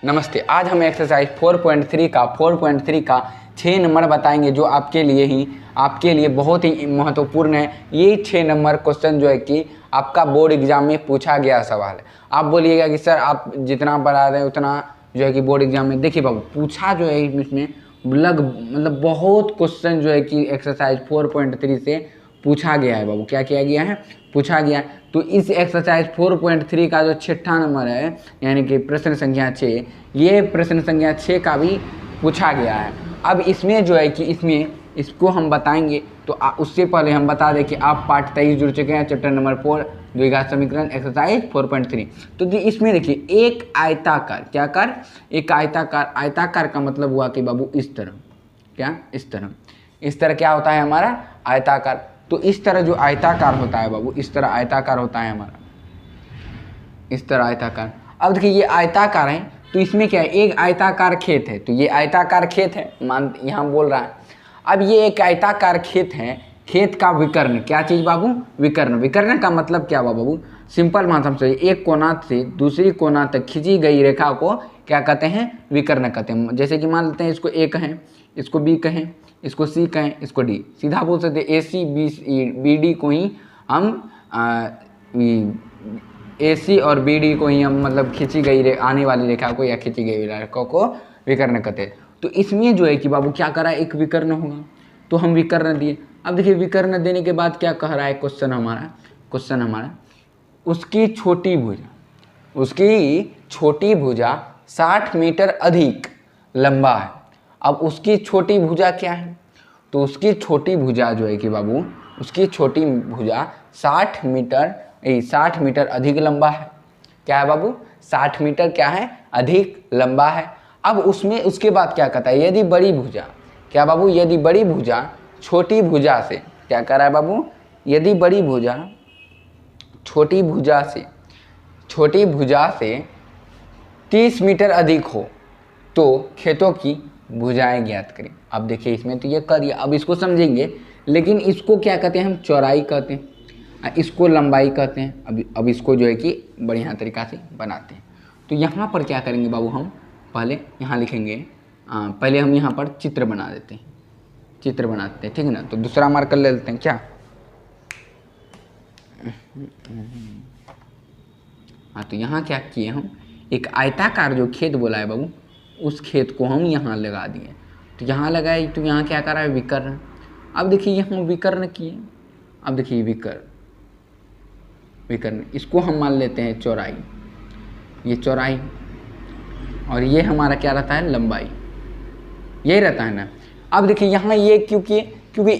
नमस्ते। आज हम एक्सरसाइज 4.3 का 6 नंबर बताएंगे जो आपके लिए बहुत ही महत्वपूर्ण है। ये 6 नंबर क्वेश्चन जो है कि आपका बोर्ड एग्जाम में पूछा गया सवाल है। आप बोलिएगा कि सर आप जितना पढ़ा रहे हैं उतना जो है कि बोर्ड एग्जाम में, देखिए बाबू पूछा जो है इसमें मतलब बहुत क्वेश्चन जो है कि एक्सरसाइज 4.3 से पूछा गया है बाबू। क्या किया गया है? पूछा गया है। तो इस एक्सरसाइज 4.3 का जो 6ठा नंबर है यानी कि प्रश्न संख्या 6, ये प्रश्न संख्या 6 का भी पूछा गया है। अब इसमें जो है कि इसको हम बताएंगे। तो उससे पहले हम बता दें कि आप पार्ट 23 जुड़ चुके हैं, चैप्टर नंबर 4 द्विघात समीकरण एक्सरसाइज 4.3। तो इसमें देखिए एक आयताकार, क्या कर? एक आयताकार। आयताकार का मतलब हुआ कि बाबू इस तरह, क्या इस तरह क्या होता है हमारा? आयताकार। तो इस तरह जो आयताकार होता है बाबू, इस तरह आयताकार होता है हमारा, इस तरह आयताकार। अब देखिए ये आयताकार है, तो इसमें क्या है? एक आयताकार खेत है। तो ये आयताकार खेत है, मान यहाँ बोल रहा है। अब ये एक आयताकार खेत है, खेत का विकर्ण, क्या चीज़ बाबू? विकर्ण। विकर्ण का मतलब क्या हुआ बाबू? सिंपल भाषा में एक कोना से दूसरी कोना तक खींची गई रेखा को क्या कहते हैं? विकर्ण कहते हैं। जैसे कि मान लेते हैं इसको ए कहें, इसको बी कहें, इसको सी कहें, इसको डी। सीधा बोल सकते हैं ए सी बी डी को ही हम ए सी और बी डी को ही हम मतलब खींची गई आने वाली रेखा को या खींची गई रेखा को विकर्ण कहते हैं। तो इसमें जो है कि बाबू क्या करा? एक विकर्ण होगा, तो हम विकर्ण दिए। अब देखिए विकर्ण देने के बाद क्या कह रहा है क्वेश्चन हमारा? उसकी छोटी भुजा 60 मीटर अधिक लंबा है। अब उसकी छोटी भुजा क्या है? तो उसकी छोटी भुजा जो है कि बाबू, उसकी छोटी भुजा 60 मीटर अधिक लंबा है। क्या है बाबू? 60 मीटर क्या है? अधिक लंबा है। अब उसमें उसके बाद क्या कहता है? यदि बड़ी भुजा, क्या बाबू? यदि बड़ी भुजा छोटी भुजा से, क्या कर रहा है बाबू? यदि बड़ी भुजा छोटी भुजा से 30 मीटर अधिक हो तो खेतों की भुजाएं ज्ञात करें। अब देखिए इसमें तो ये कर दिया, अब इसको समझेंगे। लेकिन इसको क्या कहते हैं? हम चौड़ाई कहते हैं, इसको लंबाई कहते हैं। अब इसको जो है कि बढ़िया तरीक़ा से बनाते हैं। तो यहाँ पर क्या करेंगे बाबू? हम पहले यहाँ लिखेंगे, पहले हम यहाँ पर चित्र बनाते हैं, ठीक है ना? तो दूसरा मार्कर ले लेते हैं क्या? हाँ, तो यहाँ क्या किए हम? एक आयताकार जो खेत बोला है बाबू, उस खेत को हम यहाँ लगा दिए। तो यहाँ लगाए, तो यहाँ क्या कर रहा है? विकर्ण। अब देखिए यहाँ विकर्ण किए। अब देखिए विकर्ण, इसको हम मान लेते हैं चौड़ाई, ये चौड़ाई, और ये हमारा क्या रहता है? लंबाई। यही रहता है ना। अब देखिए यहाँ ये क्योंकि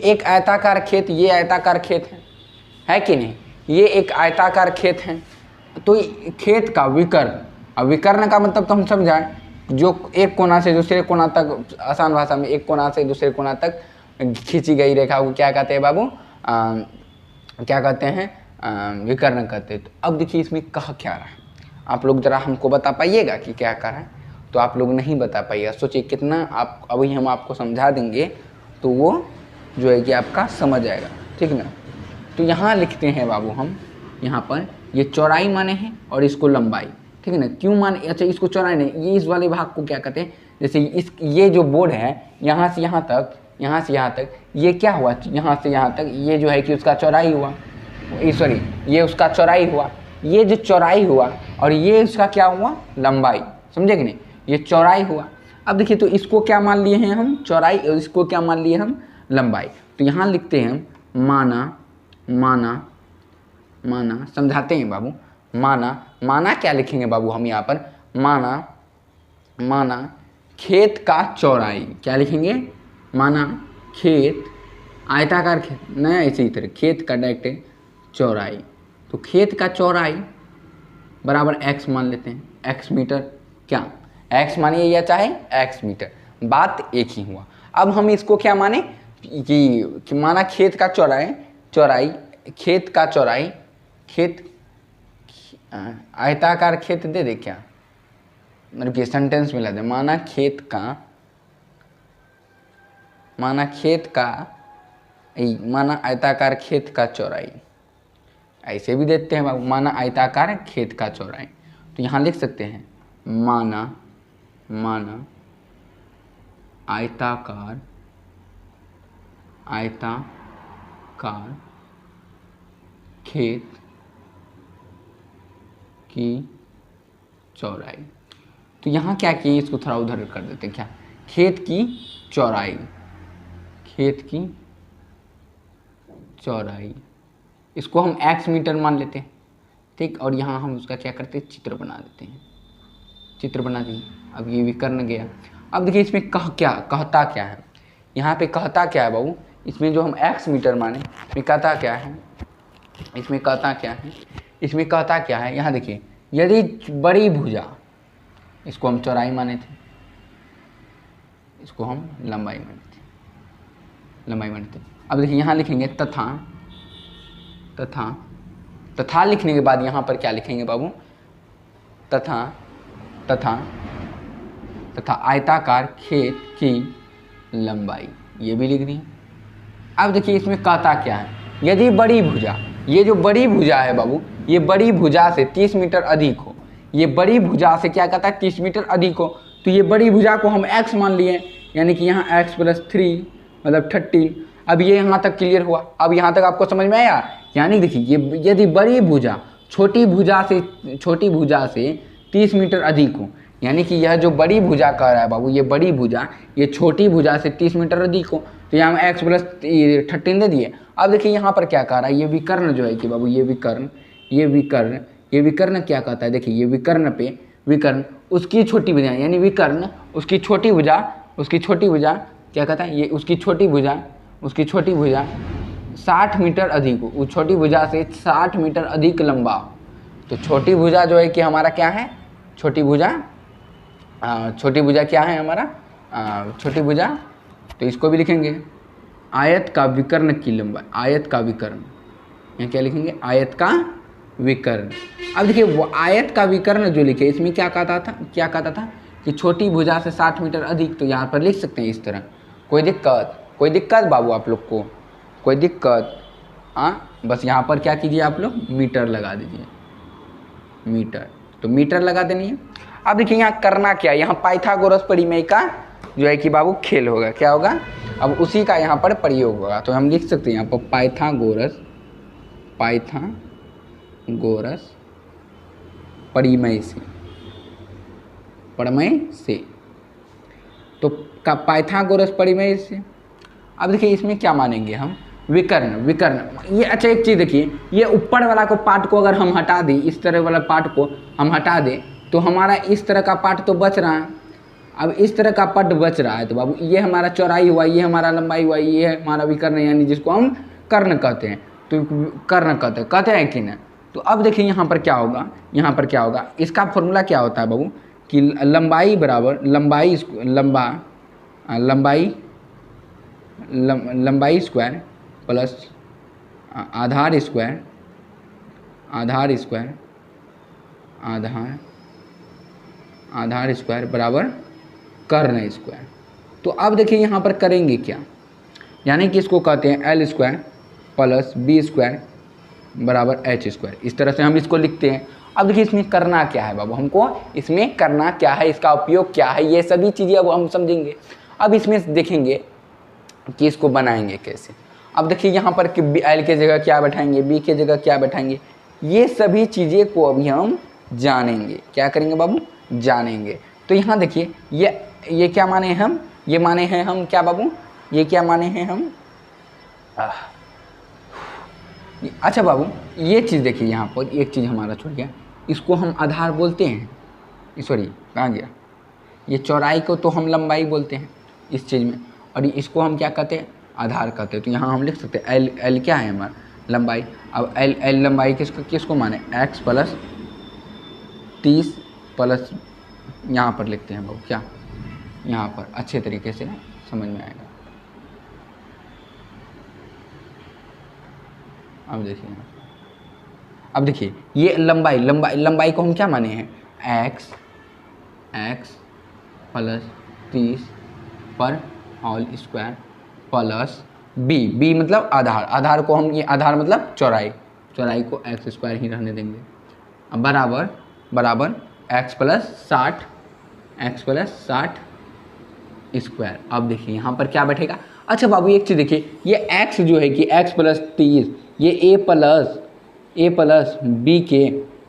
एक आयताकार खेत, ये आयताकार खेत है कि नहीं? ये एक आयताकार खेत है, तो खेत का विकर्ण। अब विकर्ण का मतलब तो हम समझाएं, जो एक कोना से दूसरे कोना तक, आसान भाषा में एक कोना से दूसरे कोना तक खींची गई रेखा को क्या कहते हैं बाबू? क्या कहते हैं? विकर्ण कहते हैं। तो अब देखिए इसमें कह क्या रहा है? आप लोग ज़रा हमको बता पाइएगा कि क्या कह रहा है? तो आप लोग नहीं बता पाइएगा। सोचिए कितना आप, अभी हम आपको समझा देंगे तो वो जो है कि आपका समझ आएगा, ठीक ना? तो यहाँ लिखते हैं बाबू हम, यहाँ पर ये चौड़ाई माने हैं और इसको लंबाई, ठीक है ना? क्यों माने? अच्छा, इसको चौड़ाई नहीं, ये इस वाले भाग को क्या कहते हैं? जैसे ये जो बोर्ड है, यहाँ से यहाँ तक, ये क्या हुआ? यहाँ से यहाँ तक ये जो है कि उसका चौड़ाई हुआ, सॉरी ये उसका चौड़ाई हुआ। ये जो चौड़ाई हुआ और ये उसका क्या हुआ? लंबाई। समझे कि नहीं? ये चौड़ाई हुआ। अब देखिए तो इसको क्या मान लिए हैं हम? चौड़ाई, और इसको क्या मान लिए हम? लंबाई। तो यहाँ लिखते हैं माना, समझाते हैं बाबू। माना क्या लिखेंगे बाबू हम यहाँ पर? माना खेत का चौड़ाई, क्या लिखेंगे? माना खेत, आयताकार खेत, नया इसी तरह खेत का डायरेक्ट चौड़ाई। तो खेत का चौड़ाई बराबर x मान लेते हैं, x मीटर। क्या x मानिए या चाहे x मीटर, बात एक ही हुआ। अब हम इसको क्या माने कि माना खेत का चौड़ाई, खेत आयताकार खेत दे दे क्या? मतलब कि सेंटेंस में ला दे। माना आयताकार खेत का चौड़ाई, ऐसे भी देते हैं बाबू, माना आयताकार खेत का चौड़ाई। तो यहाँ लिख सकते हैं माना माना आयताकार खेत की चौड़ाई। तो यहाँ क्या किए, इसको थोड़ा उधर कर देते हैं, क्या खेत की चौड़ाई, इसको हम x मीटर मान लेते हैं, ठीक। और यहाँ हम उसका क्या करते हैं, चित्र बना देते हैं, चित्र बना दिए। अब ये विकर्ण गया। अब देखिए इसमें कहता क्या है, यहाँ पे कहता क्या है बाबू, इसमें जो हम x मीटर माने, इसमें कहता क्या है, इसमें कहता क्या है, यहाँ देखिए, यदि बड़ी भुजा, इसको हम चौड़ाई माने थे, इसको हम लंबाई माने थे। अब देखिए यहाँ लिखेंगे तथा लिखने के बाद यहाँ पर क्या लिखेंगे बाबू, तथा आयताकार खेत की लंबाई, ये भी लिख दी। अब देखिए इसमें कहता क्या है, यदि बड़ी भुजा, ये जो बड़ी भुजा है बाबू, ये बड़ी भुजा से 30 मीटर अधिक हो, ये बड़ी भुजा से क्या कहता है, 30 मीटर अधिक हो, तो ये बड़ी भुजा को हम x मान लिए, यानी कि यहाँ x + 3 मतलब 30। अब ये यहाँ तक क्लियर हुआ। अब यहाँ तक आपको समझ में आया, यानी देखिए ये यदि बड़ी भुजा छोटी भुजा से 30 मीटर अधिक हो, यानी कि यह जो बड़ी भुजा कह रहा है बाबू, ये बड़ी भुजा ये छोटी भुजा से 30 मीटर अधिक हो, तो यहाँ में x + 13 दे दिए। अब देखिए यहाँ पर क्या कह रहा है, ये विकर्ण जो है कि बाबू, ये विकर्ण क्या कहता है, देखिए ये विकर्ण उसकी छोटी भुजा, यानी विकर्ण उसकी छोटी भुजा क्या कहता है, ये उसकी छोटी भुजा 60 मीटर अधिक हो, उस छोटी भुजा से 60 मीटर अधिक लंबा हो। तो छोटी भुजा जो है कि हमारा क्या है, छोटी भुजा क्या है हमारा, छोटी भुजा, तो इसको भी लिखेंगे आयत का विकर्ण की लंबाई, आयत का विकर्ण, यहाँ क्या लिखेंगे, आयत का विकर्ण। अब देखिए वो आयत का विकर्ण जो लिखे, इसमें क्या कहता था कि छोटी भुजा से 60 मीटर अधिक, तो यहाँ पर लिख सकते हैं इस तरह। कोई दिक्कत बाबू आप लोग को, कोई दिक्कत? हाँ, बस यहाँ पर क्या कीजिए आप लोग, मीटर लगा दीजिए, मीटर, तो मीटर लगा देनी है। अब देखिए यहाँ करना क्या है, यहाँ पाइथागोरस परिमेय का जो है कि बाबू खेल होगा, क्या होगा, अब उसी का यहाँ पर प्रयोग होगा। तो हम लिख सकते हैं यहाँ पर पाइथागोरस परिमेय से, तो का पाइथागोरस परिमेय से। अब देखिए इसमें क्या मानेंगे हम, विकर्ण। ये अच्छा एक चीज़ देखिए, ये ऊपर वाला को पार्ट को अगर हम हटा दें, इस तरह वाला पार्ट को हम हटा दें, तो हमारा इस तरह का पार्ट तो बच रहा है। अब इस तरह का पार्ट बच रहा है, तो बाबू ये हमारा चौड़ाई हुआ, ये हमारा लंबाई हुआ, ये है हमारा विकर्ण, यानी जिसको हम कर्ण कहते हैं। तो कर्ण कहते हैं कि ना। तो अब देखिए यहाँ पर क्या होगा, इसका फॉर्मूला क्या होता है बाबू, कि लंबाई बराबर लंबाई स्क्वायर प्लस आधार स्क्वायर बराबर कर्ण स्क्वायर। तो अब देखिए यहाँ पर करेंगे क्या, यानी कि इसको कहते हैं L square plus B square बराबर H स्क्वायर। इस तरह से हम इसको लिखते हैं। अब देखिए इसमें करना क्या है बाबू, हमको इसमें करना क्या है, इसका उपयोग क्या है, ये सभी चीज़ें अब हम समझेंगे। अब इसमें देखेंगे कि इसको बनाएंगे कैसे। अब देखिए यहाँ पर कि L के जगह क्या बैठाएंगे, B के जगह क्या बैठाएंगे, ये सभी चीज़ें को अभी हम जानेंगे। क्या करेंगे बाबू, जानेंगे। तो यहाँ देखिए ये क्या माने हैं हम, ये माने हैं हम क्या बाबू, ये क्या माने हैं हम, अच्छा बाबू ये चीज़ देखिए, यहाँ पर एक चीज़ हमारा छूट गया, इसको हम आधार बोलते हैं, सॉरी कहाँ गया, ये चौड़ाई को तो हम लंबाई बोलते हैं इस चीज़ में, और इसको हम क्या कहते हैं, आधार कहते हैं। तो यहाँ हम लिख सकते हैं L क्या है हमारा, लंबाई। अब L लंबाई किसको माने, x + 30 प्लस, यहाँ पर लिखते हैं बाबू क्या, यहाँ पर अच्छे तरीके से समझ में आएगा। अब देखिए ये लंबाई को हम क्या माने हैं, x + 30 पर होल स्क्वायर प्लस b मतलब आधार को हम, ये आधार मतलब चौड़ाई को x स्क्वायर ही रहने देंगे। अब बराबर x + 60 एक्स प्लस 60 स्क्वायर। अब देखिए यहाँ पर क्या बैठेगा। अच्छा बाबू एक चीज़ देखिए, ये एक्स जो है कि एक्स प्लस 30 ये ए प्लस बी के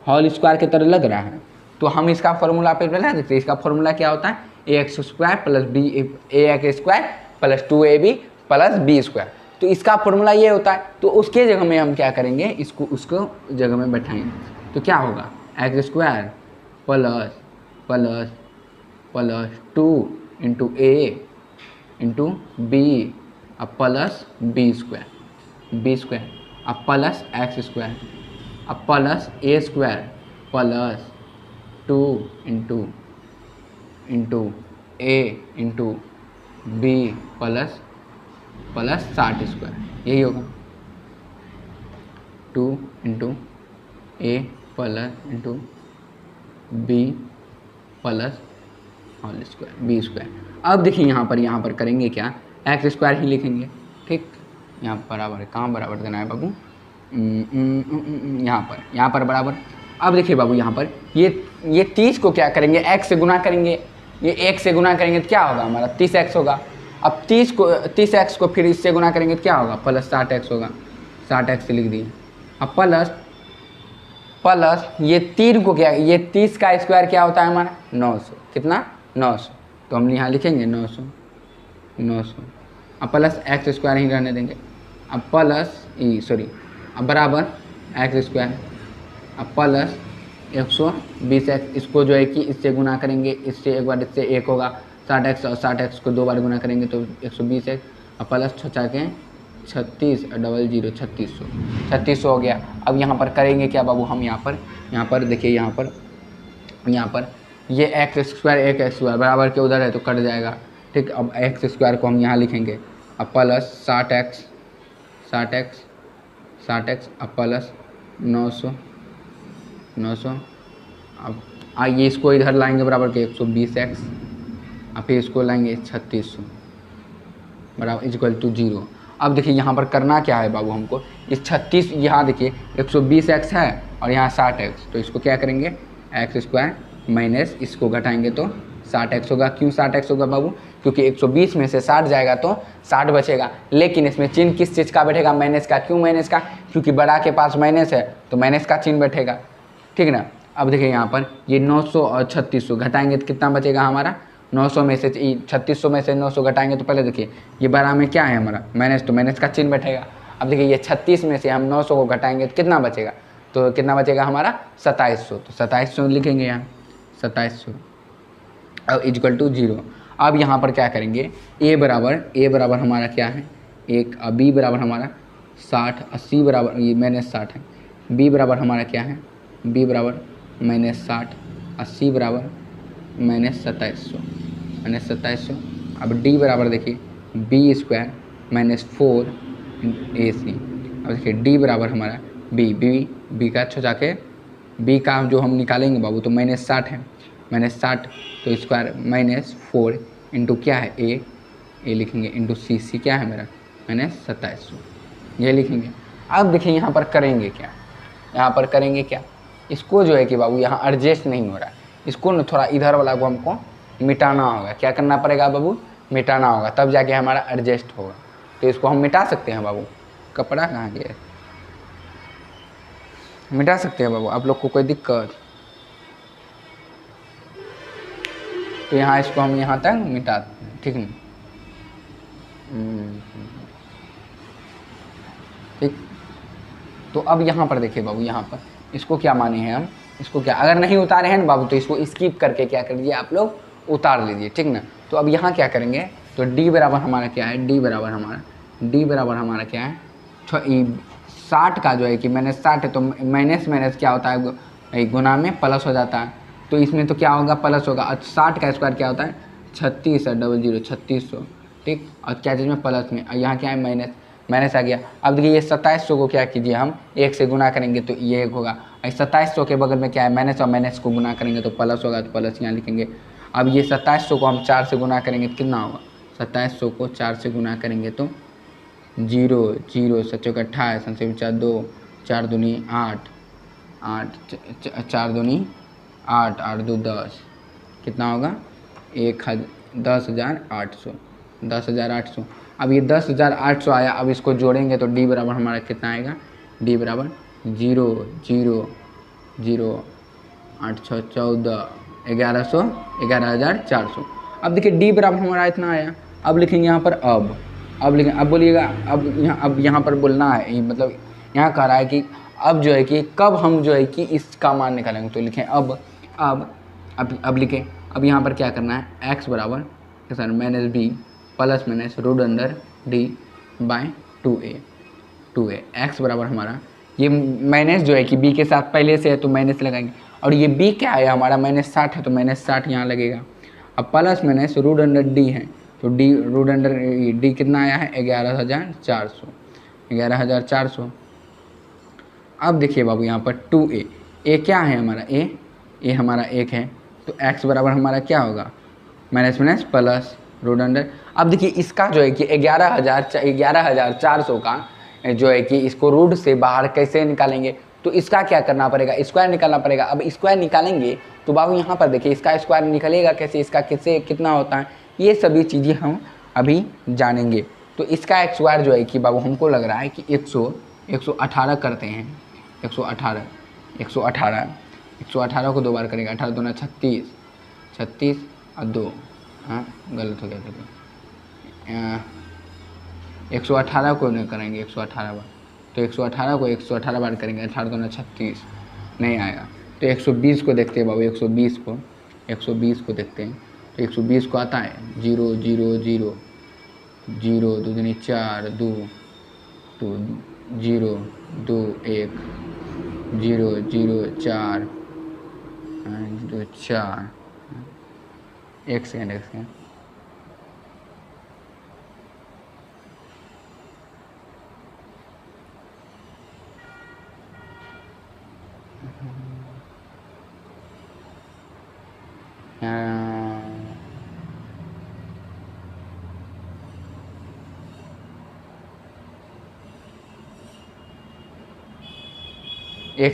होल स्क्वायर की तरह लग रहा है। तो हम इसका फॉर्मूला पे बना देखते हैं। इसका फॉर्मूला क्या होता है, a x square plus b a x square plus 2ab plus b square. तो इसका फॉर्मूला ये होता है। तो उसके जगह में हम क्या करेंगे, उसको जगह में बैठाएंगे। तो क्या होगा, x square plus 2 into a into b अब प्लस बी स्क्वायर अब प्लस एक्स स्क्वायर अब plus a square plus 2 into a into b plus 60 square. यही होगा 2 into a plus into b plus whole square b square. अब देखिए यहाँ पर करेंगे क्या, एक्स स्क्वायर ही लिखेंगे। ठीक, यहाँ बराबर, कहाँ बराबर देना है बाबू, यहाँ पर बराबर। अब देखिए बाबू यहाँ पर ये 30 को क्या करेंगे, एक्स से गुना करेंगे। ये एक से गुना करेंगे तो क्या होगा हमारा 30x होगा। अब 30x को फिर इससे गुना करेंगे तो क्या होगा, प्लस 60x होगा। 60x लिख दिए। अब प्लस ये 3 को क्या, ये 30 का स्क्वायर क्या होता है हमारा 900। कितना, 900। तो हम यहाँ लिखेंगे 900। अब प्लस एक्स स्क्वायर ही रहने देंगे। अब प्लस अब बराबर एक्स स्क्वायर अब प्लस 120x। इसको जो है कि इससे गुना करेंगे, इससे एक बार इससे 1 होगा 60x और 60x को 2 बार गुना करेंगे तो 120x। अब प्लस 6 के 36 और 00 3600 हो गया। अब यहाँ पर करेंगे क्या बाबू, हम यहाँ पर देखिए यहाँ पर ये एक्स स्क्वायर बराबर के उधर है तो कट जाएगा। ठीक, अब एक्स स्क्वायर को हम यहाँ लिखेंगे। अब प्लस 60x अब प्लस 900 अब आइए इसको इधर लाएंगे बराबर के 120x। अब फिर इसको लाएंगे 3600 बराबर इक्वल टू 0। अब देखिए यहाँ पर करना क्या है बाबू, हमको इस 36 यहाँ देखिए 120x है और यहाँ 60x। तो इसको क्या करेंगे, एक्स स्क्वायर माइनस इसको घटाएंगे तो 60x होगा। क्यों 60x होगा बाबू, क्योंकि 120 में से 60 जाएगा तो 60 बचेगा। लेकिन इसमें चिन्ह किस चीज़ का बैठेगा, माइनस का। क्यों माइनस का, क्योंकि बड़ा के पास माइनस है तो माइनस का चिन्ह बैठेगा। ठीक ना। अब देखिए यहाँ पर ये 900 और 3600 घटाएंगे तो कितना बचेगा हमारा, 900 में से 3600 में से 900 घटाएंगे तो पहले देखिए ये बड़ा में क्या है हमारा माइनस, तो माइनस का चिन्ह बैठेगा। अब देखिए ये 36 में से हम 900 को घटाएंगे तो कितना बचेगा, तो कितना बचेगा हमारा 2700। तो 2700 लिखेंगे यहाँ 2700 अब इक्वल टू 0। अब यहाँ पर क्या करेंगे, ए बराबर हमारा क्या है 1, अब बी बराबर हमारा 60, 80 बराबर ये माइनस 60 है। बी बराबर हमारा क्या है, बी बराबर माइनस 60, 80 बराबर माइनस 2700। अब डी बराबर देखिए बी स्क्वायर माइनस 4 AC। अब देखिए डी बराबर हमारा बी का अच्छा जाके बी का जो हम निकालेंगे बाबू तो माइनस 60 है, माइनस 60 तो स्क्वायर माइनस 4 इंटू क्या है ए लिखेंगे इंटू सी क्या है मेरा माइनस 2700 ये लिखेंगे। अब देखिए यहाँ पर करेंगे क्या, इसको जो है कि बाबू यहाँ एडजस्ट नहीं हो रहा है, इसको न थोड़ा इधर वाला को हमको मिटाना होगा। क्या करना पड़ेगा बाबू, मिटाना होगा, तब जाके हमारा एडजस्ट होगा। तो इसको हम मिटा सकते हैं बाबू, कपड़ा कहाँ गया, मिटा सकते हैं बाबू, आप लोग को कोई दिक्कत। तो यहाँ इसको हम यहाँ तक मिटाते हैं, ठीक नहीं। ठीक, तो अब यहाँ पर देखिए बाबू, यहाँ पर इसको क्या माने हैं हम, इसको क्या अगर नहीं उतारे हैं ना बाबू तो इसको स्किप करके क्या कर लीजिए आप लोग उतार लीजिए, ठीक ना। तो अब यहाँ क्या करेंगे, तो डी बराबर हमारा क्या है, डी बराबर हमारा क्या है 60 का जो है कि माइनस 60 है तो माइनस क्या होता है गुना में प्लस हो जाता है। तो इसमें तो क्या होगा प्लस होगा, और 60 का स्क्वायर क्या होता है 36 और 00 3600, ठीक। और क्या चीज़ में प्लस में, और यहाँ क्या है माइनस आ गया। अब देखिए ये 2700 को क्या कीजिए हम 1 से गुना करेंगे तो ये 1 होगा, 2700 के बगल में क्या है माइनस, और माइनस को गुना करेंगे तो प्लस होगा, तो प्लस यहाँ लिखेंगे। अब ये 2700 को हम 4 से गुना करेंगे तो कितना होगा, 2700 को 4 से गुना करेंगे तो 0 0 7 28 संसे 4 2 4 दूनी 8 8 4 दूनी 8 8 2 10 कितना होगा 10,800 10,800। अब ये 10,800 आया, अब इसको जोड़ेंगे तो डी बराबर हमारा कितना आएगा, डी बराबर 0 0 0 8 6 14 1100 11,400। अब देखिए डी बराबर हमारा इतना आया। अब लिखेंगे यहाँ पर अब लिखें, अब बोलिएगा, अब यहाँ पर बोलना है, मतलब यहाँ कह रहा है कि अब जो है कि कब हम जो है कि इसका मान निकालेंगे, तो लिखें अब लिखें। अब यहाँ पर क्या करना है, x बराबर sir minus b plus minus root under D by 2a x बराबर हमारा ये माइनस जो है कि b के साथ पहले से है तो माइनस लगाएंगे, और ये b क्या है हमारा -60 है तो -60 यहाँ लगेगा। अब plus minus root under D है तो डी रूट अंडर डी कितना आया है 11,400। अब देखिए बाबू यहाँ पर 2a क्या है हमारा a हमारा 1 है, तो x बराबर हमारा क्या होगा minus minus plus root under. अब देखिए इसका जो है कि 11,400 का जो है कि इसको रूट से बाहर कैसे निकालेंगे, तो इसका क्या करना पड़ेगा, स्क्वायर निकालना पड़ेगा। अब स्क्वायर निकालेंगे तो बाबू यहाँ पर देखिए इसका स्क्वायर निकलेगा कैसे, इसका किससे कितना होता है, ये सभी चीज़ें हम अभी जानेंगे। तो इसका स्क्वायर जो है कि बाबू हमको लग रहा है कि 118 करते हैं, 118 को 2 बार करेंगे, 18 दूना 36 और 2, हाँ गलत हो गया था, 118 को नहीं करेंगे 118 बार, तो 118 को 118 बार करेंगे, 18 दूना 36 नहीं आएगा। तो 120 को देखते हैं बाबू, 120 को देखते हैं, तो 120 को आता है 0 0 0 0 2 दूनी 4 2 2 0 2 1 0 0 4 0 4 एक सेकेंड एक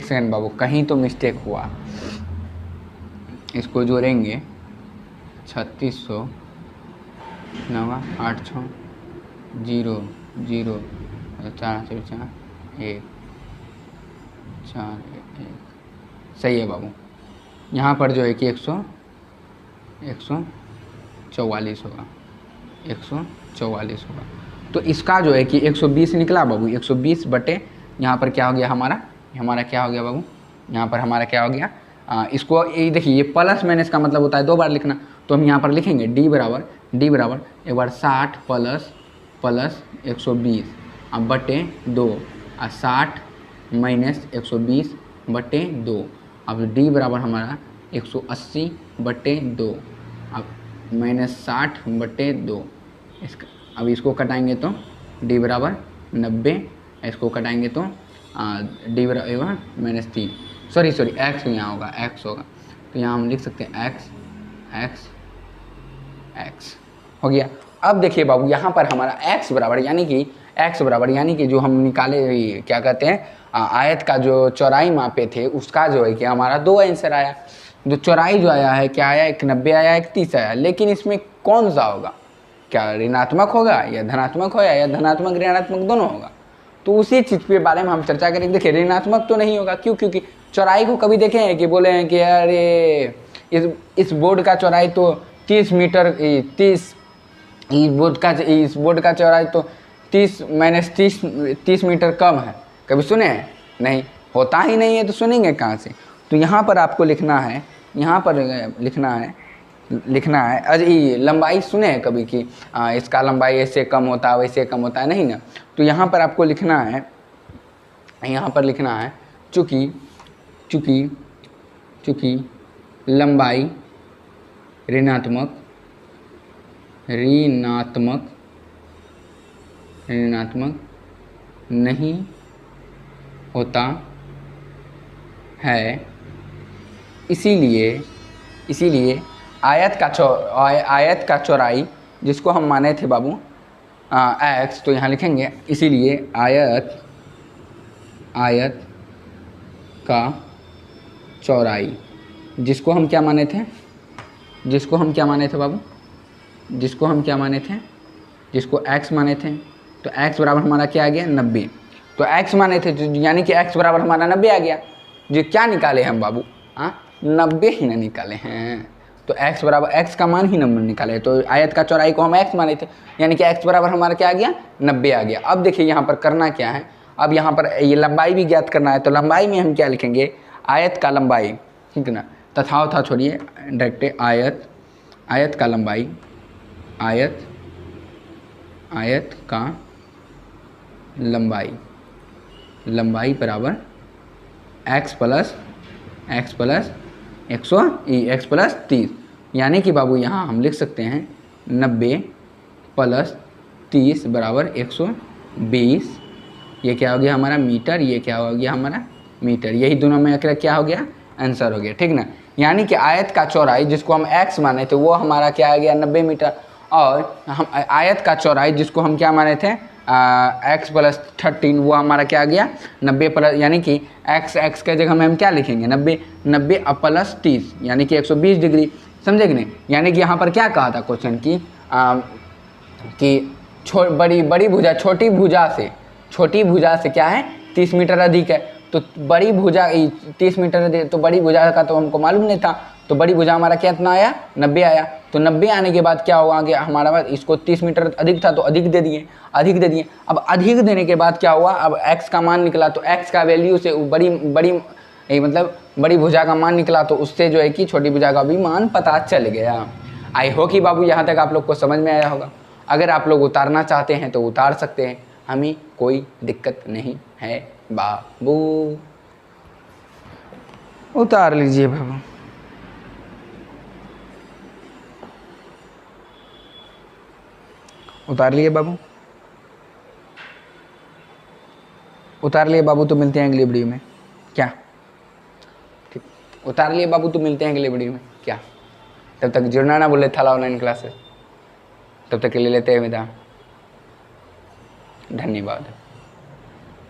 सेकेंड बाबू, कहीं तो मिस्टेक हुआ। इसको जोड़ेंगे 3600 9 8 6 0 0 4 4 1 4 1 सही है बाबू। यहाँ पर जो है कि 144 होगा, 144 होगा। तो इसका जो है कि 120 निकला बाबू, 120 बटे यहाँ पर क्या हो गया हमारा क्या हो गया बाबू, यहाँ पर हमारा क्या हो गया, इसको ये देखिए ये प्लस माइनस का मतलब होता है 2 बार लिखना, तो हम यहाँ पर लिखेंगे डी बराबर एक बार 60 प्लस 120 अब बटे 2 और 60 माइनस 120 बटे 2। अब डी बराबर हमारा 180 बटे 2 अब माइनस 60 बटे 2। अब इसको कटाएंगे तो डी बराबर 90, इसको कटाएंगे तो डी बराबर -3 सॉरी एक्स यहाँ होगा, एक्स होगा, तो यहाँ हम लिख सकते हैं एक्स हो गया। अब देखिए बाबू यहाँ पर हमारा एक्स बराबर यानी कि जो हम निकाले क्या कहते हैं आयत का जो चौड़ाई मापे थे उसका जो है कि हमारा 2 आंसर आया। जो चौड़ाई जो आया है क्या आया, एक 90 आया, एक 30 आया, लेकिन इसमें कौन सा होगा, क्या ऋणात्मक होगा या धनात्मक होगा या धनात्मक ऋणात्मक दोनों होगा, तो उसी चीज़ के बारे में हम चर्चा करेंगे। देखिए ऋणात्मक तो नहीं होगा, क्योंकि चौड़ाई को कभी देखे हैं कि बोले हैं कि अरे इस बोर्ड का चौड़ाई तो 30 मीटर, इस बोर्ड का चौड़ाई तो 30 मीटर कम है, कभी सुने हैं? नहीं, होता ही नहीं है तो सुनेंगे कहाँ से। तो यहाँ पर आपको लिखना है, लिखना है अरे लंबाई सुने हैं कभी कि इसका लंबाई ऐसे कम होता है वैसे कम होता है, नहीं ना। तो यहाँ पर आपको लिखना है चूँकि लंबाई ऋणात्मक नहीं होता है, इसीलिए आयत का चौड़ाई जिसको हम माने थे बाबू एक्स, तो यहाँ लिखेंगे इसीलिए आयत का चौड़ाई जिसको हम क्या माने थे जिसको हम क्या माने थे बाबू, जिसको हम क्या माने थे, जिसको x माने थे, तो x बराबर हमारा क्या आ गया 90। तो x माने थे यानी कि x बराबर हमारा 90 आ गया। जो क्या निकाले हम बाबू, 90 ही ना निकाले हैं, तो x बराबर x का मान ही नंबर निकाले। तो आयत का चौड़ाई को हम x माने थे, यानी कि x बराबर हमारा क्या आ गया 90 आ गया। अब देखिए यहाँ पर करना क्या है, अब यहाँ पर ये लंबाई भी ज्ञात करना है। तो लंबाई में हम क्या लिखेंगे, आयत का लंबाई, ठीक है ना, तथा छोड़िए डायरेक्ट आयत का लंबाई, आयत का लंबाई बराबर x प्लस 130, यानी कि बाबू यहाँ हम लिख सकते हैं 90 प्लस 30 बराबर 120। ये क्या हो गया हमारा मीटर, ये क्या हो गया हमारा मीटर, यही दोनों में क्या हो गया आंसर हो गया, ठीक ना। यानी कि आयत का चौड़ाई जिसको हम x माने थे वो हमारा क्या आ गया 90 मीटर, और हम आयत का चौड़ाई जिसको हम क्या माने थे x प्लस 13 वो हमारा क्या आ गया 90 प्लस, यानी कि x के जगह में हम क्या लिखेंगे 90 प्लस 30 यानी कि 120 डिग्री, समझे कि नहीं। यानी कि यहाँ पर क्या कहा था क्वेश्चन कि बड़ी भुजा छोटी भुजा से क्या है 30 मीटर अधिक है, तो बड़ी भुजा 30 मीटर अधिक, तो बड़ी भुजा का तो हमको मालूम नहीं था, तो बड़ी भुजा हमारा कितना आया 90 आया। तो 90 आने के बाद क्या हुआ आगे हमारा बात, इसको 30 मीटर अधिक था तो अधिक दे दिए। अब अधिक देने के बाद क्या हुआ, अब x का मान निकला, तो x का वैल्यू से मतलब बड़ी भुजा का मान निकला, तो उससे जो है कि छोटी भुजा का भी मान पता चल गया। आई हो कि बाबू यहाँ तक आप लोग को समझ में आया होगा। अगर आप लोग उतारना चाहते हैं तो उतार सकते हैं, हमें कोई दिक्कत नहीं है बाबू, उतार लीजिए बाबू। उतार लिए बाबू, उतार लिए बाबू, तो मिलते हैं अगली वीडियो में क्या, ठीक, उतार लिए बाबू, तो मिलते हैं अगली वीडियो में क्या। तब तक जुड़ना ना बोले थाला ऑनलाइन क्लासेस, तब तक के लिए लेते हैं विदा, धन्यवाद।